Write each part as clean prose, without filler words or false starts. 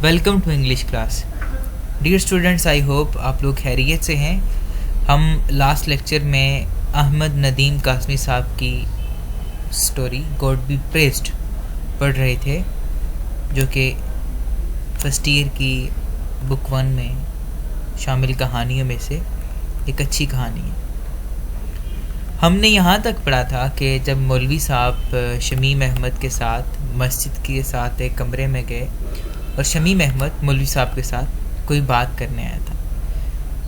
Welcome to English class. Dear students, I hope آپ لوگ خیریت سے ہیں. ہم لاسٹ لیکچر میں احمد ندیم قاسمی صاحب کی سٹوری گاڈ بی پریزڈ پڑھ رہے تھے، جو کہ فرسٹ ایئر کی بک 1 میں شامل کہانیوں میں سے ایک اچھی کہانی ہے. ہم نے یہاں تک پڑھا تھا کہ جب مولوی صاحب شمیم احمد کے ساتھ مسجد کے ساتھ ایک کمرے میں گئے اور شمیم احمد مولوی صاحب کے ساتھ کوئی بات کرنے آیا تھا،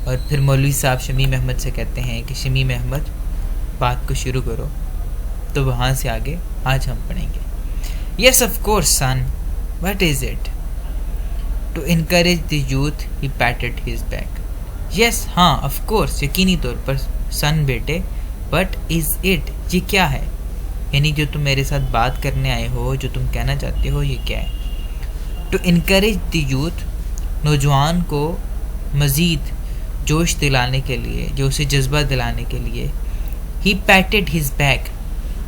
اور پھر مولوی صاحب شمیم احمد سے کہتے ہیں کہ شمیم احمد بات کو شروع کرو. تو وہاں سے آگے آج ہم پڑھیں گے. Yes of course son, what is it? To encourage the youth he patted his back. Yes, ہاں، آف کورس، یقینی طور پر سن بیٹے. بٹ از اٹ، یہ کیا ہے؟ یعنی جو تم میرے ساتھ بات کرنے آئے ہو، جو تم کہنا چاہتے ہو، یہ کیا ہے؟ ٹو انکریج دی یوتھ، نوجوان کو مزید جوش دلانے کے لیے، جو اسے جذبہ دلانے کے لیے. ہی پیٹڈ ہز بیک،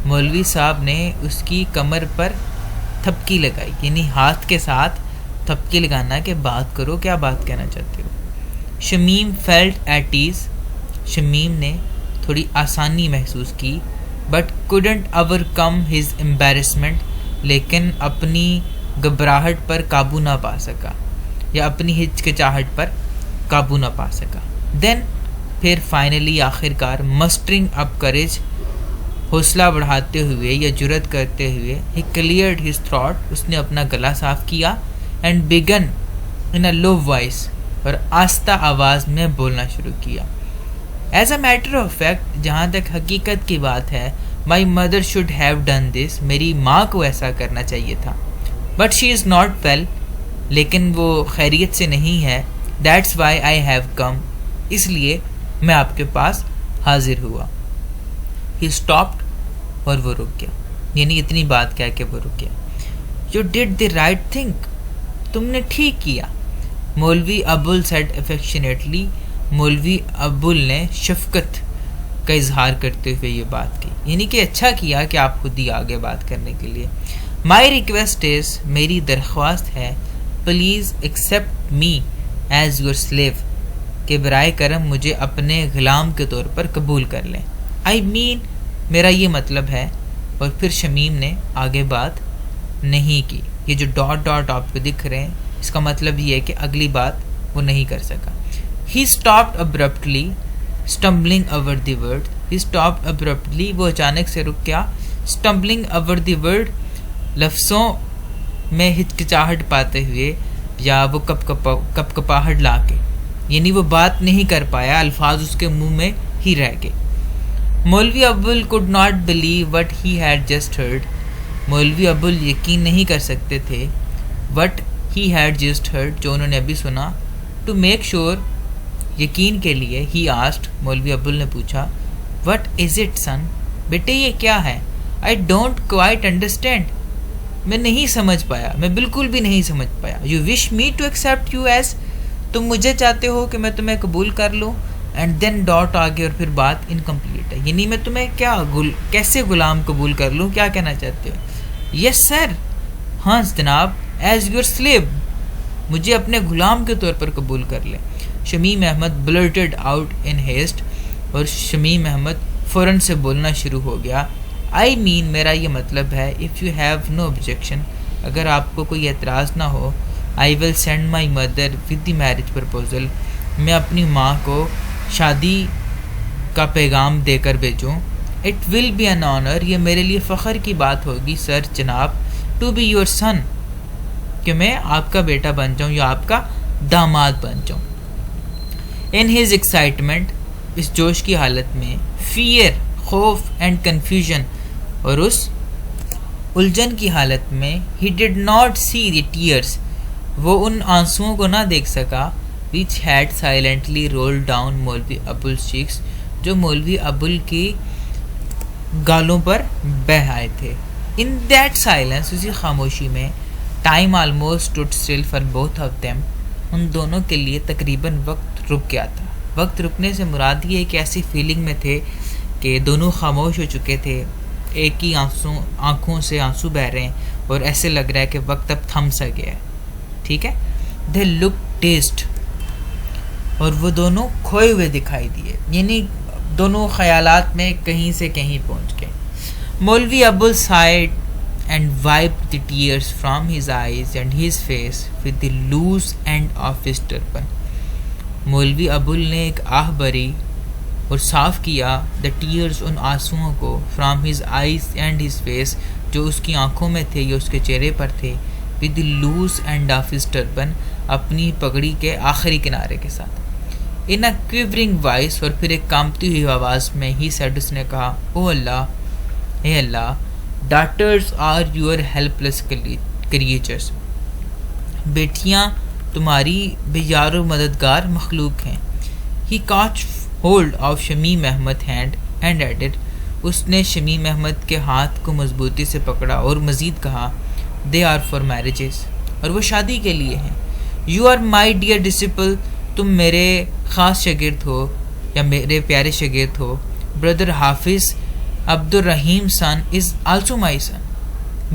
مولوی صاحب نے اس کی کمر پر تھپکی لگائی، یعنی ہاتھ کے ساتھ تھپکی لگانا کہ بات کرو، کیا بات کہنا چاہتے ہو. Shamim felt at ease, Shamim نے تھوڑی آسانی محسوس کی. But couldn't overcome his embarrassment، لیکن اپنی گھبراہٹ پر قابو نہ پا سکا یا اپنی ہچکچاہٹ پر قابو نہ پا سکا. دین، پھر فائنلی، آخر کار، مسٹرنگ اپ کریج، حوصلہ بڑھاتے ہوئے یا جرأت کرتے ہوئے، he cleared his throat، اس نے اپنا گلا صاف کیا. and began in a low voice، اور آہستہ آواز میں بولنا شروع کیا. As a matter of fact, جہاں تک حقیقت کی بات ہے، my mother should have done this, میری ماں کو ایسا کرنا چاہیے تھا. But she is not well, لیکن وہ خیریت سے نہیں ہے. That's why I have come, اس لیے میں آپ کے پاس حاضر ہوا. ہی اسٹاپڈ، اور وہ رک گیا، یعنی اتنی بات کہہ کے وہ رک گیا. You did the right thing, تم نے ٹھیک کیا. مولوی ابول سیڈ افیکشنیٹلی، مولوی ابول نے شفقت کا اظہار کرتے ہوئے یہ بات کی، یعنی کہ اچھا کیا کہ آپ خود ہی آگے بات کرنے کے لیے. مائی ریکویسٹ از، میری درخواست ہے، please accept me as your slave, کہ برائے کرم مجھے اپنے غلام کے طور پر قبول کر لیں. آئی مین، میرا یہ مطلب ہے. اور پھر شمیم نے آگے بات نہیں کی. یہ جو ڈاٹ ڈاٹ آپ کو دکھ رہے ہیں، اس کا مطلب یہ ہے کہ اگلی بات وہ نہیں کر سکا. He stopped abruptly, stumbling over the word. He stopped abruptly، وہ اچانک سے رک گیا. stumbling over the word، لفظوں میں ہچکچاہٹ پاتے ہوئے یا وہ کپ کپاہٹ لا کے، یعنی وہ بات نہیں کر پایا، الفاظ اس کے منہ میں ہی رہ گئے. مولوی ابول could not believe what he had just heard، مولوی ابول یقین نہیں کر سکتے تھے what he had just heard، جو انہوں نے ابھی سنا. to make sure، یقین کے لیے، ہی آسکڈ، مولوی ابول نے پوچھا، وٹ از اٹ سن، بیٹے یہ کیا ہے. آئی ڈونٹ کوائٹ انڈرسٹینڈ، میں نہیں سمجھ پایا، میں بالکل بھی نہیں سمجھ پایا. You wish me to accept you as, تم مجھے چاہتے ہو کہ میں تمہیں قبول کر لوں. اینڈ دین ڈاٹ آگے، اور پھر بات انکمپلیٹ ہے، یعنی میں تمہیں کیسے غلام قبول کر لوں، کیا کہنا چاہتے ہو. یس سر، ہاں جناب. ایز یور سلیو، مجھے اپنے غلام کے طور پر قبول کر لیں. Shamim Ahmed blurted out in haste, اور شمیم احمد فوراً سے بولنا شروع ہو گیا. آئی مین، میرا یہ مطلب ہے، if you have no objection, اگر آپ کو کوئی اعتراض نہ ہو، I will send my mother with the marriage proposal, میں اپنی ماں کو شادی کا پیغام دے کر بھیجوں. It will be an honour, یہ میرے لیے فخر کی بات ہوگی سر جناب، ٹو بی یور سن، کہ میں آپ کا بیٹا بن جاؤں یا آپ کا داماد بن جاؤں. ان ہز ایکسائٹمنٹ، اس جوش کی حالت میں، فیئر، خوف اینڈ کنفیوژن، اور اس الجھن کی حالت میں، ہی did not C the tears, وہ ان آنسوؤں کو نہ دیکھ سکا، which had silently rolled down Maulvi ابول's cheeks، جو مولوی ابول کی گالوں پر بہہ آئے تھے. ان دیٹ سائلنس، اسی خاموشی میں، time almost stood still for both of them، ان دونوں کے لیے تقریباً وقت رک گیا تھا. وقت رکنے سے مراد یہ ایک ایسی فیلنگ میں تھے کہ دونوں خاموش ہو چکے تھے، ایک ہی آنکھوں سے آنسو بہہ رہے ہیں، اور ایسے لگ رہا ہے کہ وقت اب تھم سا گیا ہے. ٹھیک ہے. دے لک ٹیسٹ، اور وہ دونوں کھوئے ہوئے دکھائی دیے، یعنی دونوں خیالات میں کہیں سے کہیں پہنچ گئے. مولوی ابو sighed and wiped the tears from his eyes and his face with the loose end of his turban. مولوی ابول نے ایک آہ بری اور صاف کیا the tears ان آنسوؤں کو from his eyes and his face جو اس کی آنکھوں میں تھے یا اس کے چہرے پر تھے with the loose end of his turban اپنی پگڑی کے آخری کنارے کے ساتھ. in a quivering voice اور پھر ایک کانپتی ہوئی آواز میں he said اس نے کہا او اللہ، اے اللہ، daughters are your helpless creatures. بیٹیاں تمہاری بے یار و مددگار مخلوق ہیں. He caught hold of Shamim Ahmad hand and added اس نے شمیم احمد کے ہاتھ کو مضبوطی سے پکڑا اور مزید کہا they are for marriages اور وہ شادی کے لیے ہیں. You are my dear disciple تم میرے خاص شاگرد ہو یا میرے پیارے شاگرد ہو. Brother حافظ عبد الرحیم son is also my son.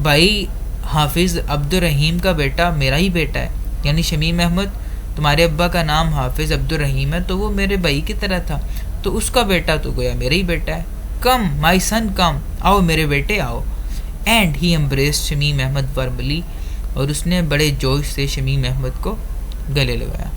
بھائی حافظ عبد الرحیم کا بیٹا میرا ہی بیٹا ہے، یعنی شمیم احمد تمہارے ابا کا نام حافظ عبد الرحیم ہے تو وہ میرے بھائی کی طرح تھا، تو اس کا بیٹا تو گویا میرا ہی بیٹا ہے. کم مائی سن کم، آؤ میرے بیٹے آؤ. And he embraced Shamim Ahmed warmly اور اس نے بڑے جوش سے شمیم احمد کو گلے لگایا.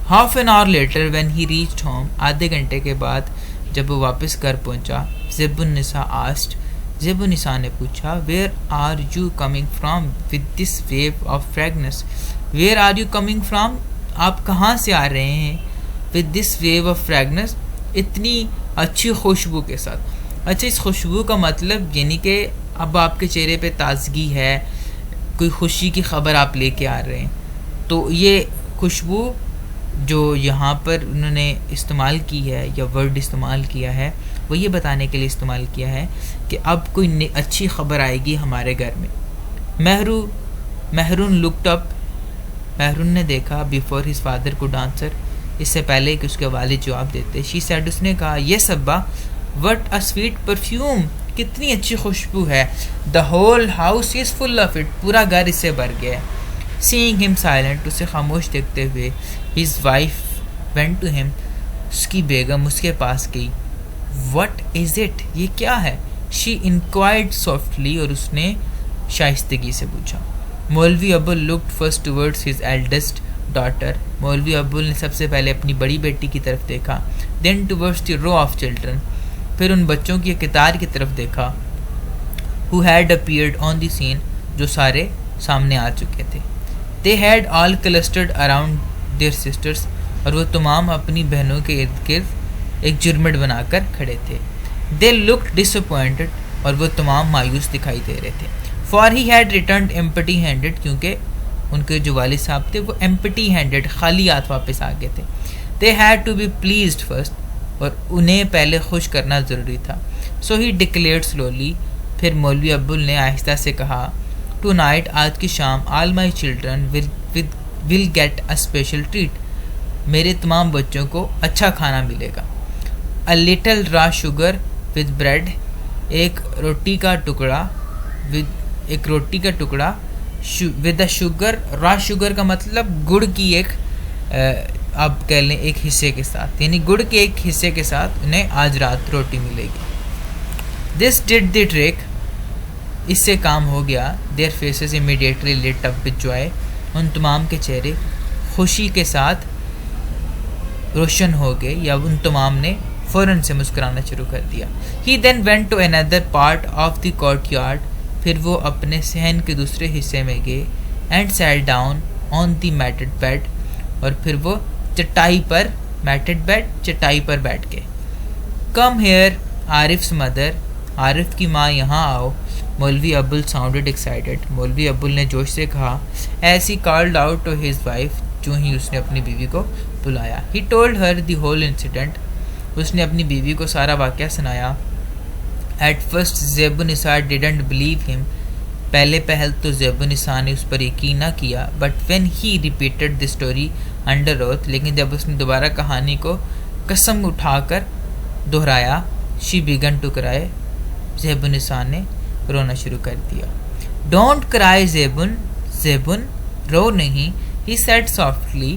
half an hour later when he reached home آدھے گھنٹے کے بعد جب وہ واپس گھر پہنچا زیب النساء asked زیب النساء نے پوچھا where are you coming from with this wave of fragrance. where are you coming from آپ کہاں سے آ رہے ہیں with this wave of fragrance اتنی اچھی خوشبو کے ساتھ. اچھا اس خوشبو کا مطلب یعنی کہ اب آپ کے چہرے پہ تازگی ہے، کوئی خوشی کی خبر آپ لے کے آ رہے ہیں. تو یہ خوشبو جو یہاں پر انہوں نے استعمال کی ہے یا ورڈ استعمال کیا ہے وہ یہ بتانے کے لیے استعمال کیا ہے کہ اب کوئی اچھی خبر آئے گی ہمارے گھر میں. مہرون لکڈ اپ مہرون نے دیکھا before his father could answer اس سے پہلے کہ اس کے والد جواب دیتے. شی سیڈ اس نے کہا یس ابا. وٹ اے سویٹ پرفیوم کتنی اچھی خوشبو ہے. The whole house is full of it پورا گھر اس سے بھر گیا ہے. سینگ ہم سائلنٹ اسے خاموش دیکھتے ہوئے ہز وائف وینٹ ٹو ہم اس کی بیگم اس کے پاس گئی. وٹ از اٹ یہ کیا ہے. شی انکوائرڈ سافٹلی اور اس نے شائستگی سے پوچھا. Maulvi Abul looked first towards his eldest daughter Maulvi Abul نے سب سے پہلے اپنی بڑی بیٹی کی طرف دیکھا. Then towards the row of children پھر ان بچوں کی قطار کی طرف دیکھا. ہو ہیڈ اپیئرڈ آن دی سین جو سارے سامنے آ چکے تھے. They had all clustered around their sisters اور وہ تمام اپنی بہنوں کے ارد گرد ایک جرمٹ بنا کر کھڑے تھے. دے لکڈ ڈس اپوائنٹڈ اور وہ تمام مایوس دکھائی دے رہے تھے. For he had returned empty handed کیونکہ ان کے جو والد صاحب تھے وہ ایمپٹی ہینڈڈ خالی ہاتھ واپس آ گئے تھے. They had to be pleased first اور انہیں پہلے خوش کرنا ضروری تھا. سو ہی ڈکلیئرڈ سلولی پھر مولوی ابول نے آہستہ سے کہا ٹو نائٹ آج کی شام all my children will get a special treat میرے تمام بچوں کو اچھا کھانا ملے گا. A little raw sugar with bread ایک روٹی کا ٹکڑا with a sugar. Raw sugar کا مطلب گڑ کی ایک آپ کہہ لیں ایک حصے کے ساتھ، یعنی گڑ کے ایک حصے کے ساتھ انہیں آج رات روٹی ملے گی. دس ڈڈ دی ٹریک اس سے کام ہو گیا. Their faces immediately lit up with joy ان تمام کے چہرے خوشی کے ساتھ روشن ہو گئے یا ان تمام نے فوراً سے مسکرانا شروع کر دیا. He then went to another part of the courtyard پھر وہ اپنے صحن کے دوسرے حصے میں گئے. And sat down on the matted bed اور پھر وہ چٹائی پر چٹائی پر بیٹھ گئے. کم ہیئر عارف's مدر عارف کی ماں یہاں آؤ. مولوی ابول ساؤنڈڈ ایکسائٹیڈ مولوی ابول نے جوش سے کہا as he called out to his wife جو ہی اس نے اپنی بیوی کو بلایا. He told her the whole incident اس نے اپنی بیوی کو سارا واقعہ سنایا. ایٹ فرسٹ زیب النساء ڈیڈنٹ بلیو ہم پہلے پہل تو زیب النساء نے اس پر یقین نہ کیا. But when he repeated the story under oath لیکن جب اس نے دوبارہ کہانی کو قسم اٹھا کر دہرایا شی بیگن ٹو کرائے زیب النساء نے رونا شروع کر دیا. ڈونٹ کرائے زیبن رو نہیں. He said softly,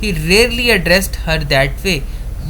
He rarely addressed her that way.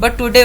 But today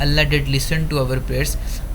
Allah did listen to our prayers.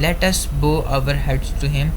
Let us bow our heads to him.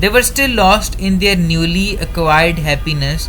They were still lost in their newly acquired happiness.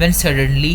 When suddenly,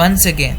once again,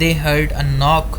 they heard a knock.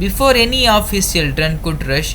Before any of his children could rush,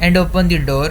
and open the door,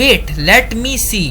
wait, let me see.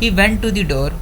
He went to the door.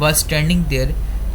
was standing there.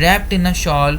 wrapped in a shawl,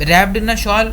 wrapped in a shawl,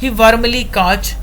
He warmly caught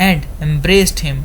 and embraced him,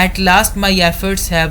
At last my efforts have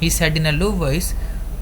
He said in a low voice.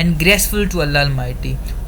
And graceful to Allah Almighty.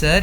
sir.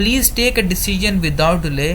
Please take a decision without delay.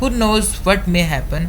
Who knows what may happen.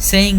Saying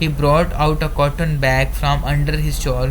he brought out a cotton bag from under his shawl.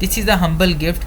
This is a humble gift.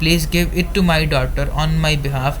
Please give it to my daughter on my behalf.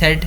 Said